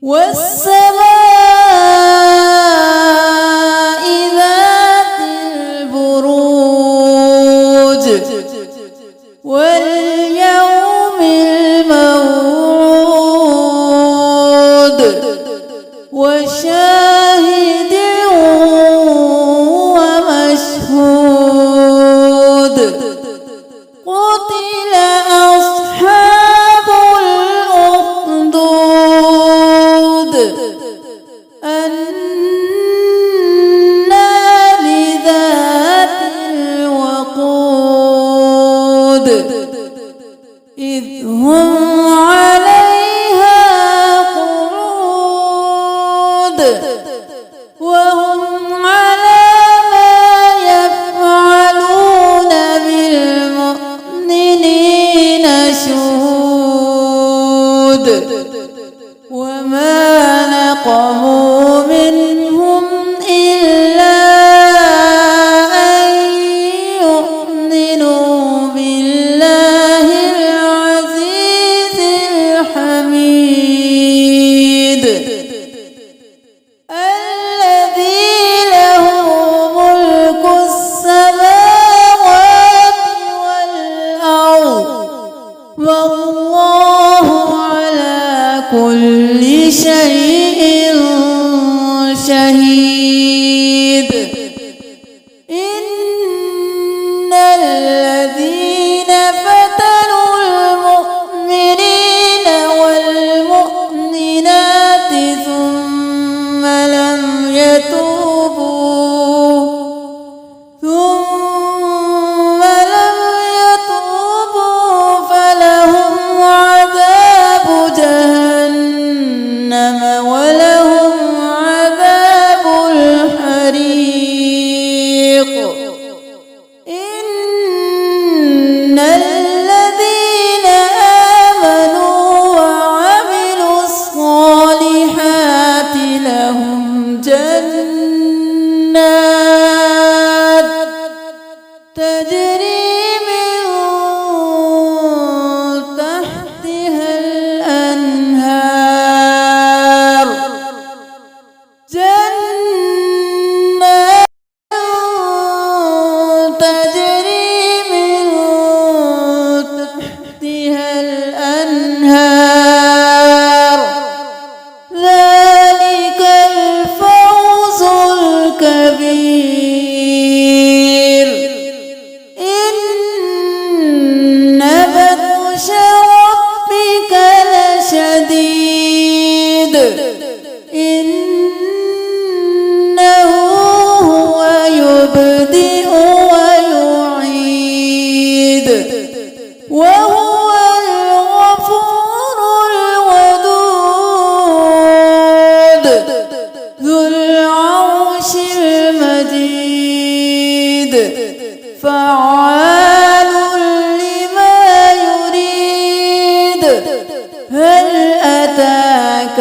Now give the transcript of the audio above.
والسماء ذات البروج واليوم الموعود وشاهد ومشهود قتل أصحاب الأخدود النار ذات الوقود إذ هم عليها قعود وهم على ما يفعلون بالمؤمنين شهود وما نقموا منهم إلا أن يؤمنوا بالله العزيز الحميد الذي له ملك السماوات والأرض والله على كل شيء شهيد إن الذين فتنوا المؤمنين والمؤمنات ثم لم يتوبوا فلهم عذاب جهنم ولهم عذاب الحريق إن الذين آمنوا وعملوا الصالحات لهم جنات تجري من تحتها الأنهار جنات تجري من تحتها الأنهار ذلك الفوز الكبير إن بطش ربك لشديد إنه هو يبدئ ويعيد وهو الغفور الودود ذو العرش المجيد فعال لما يريد هل أتاك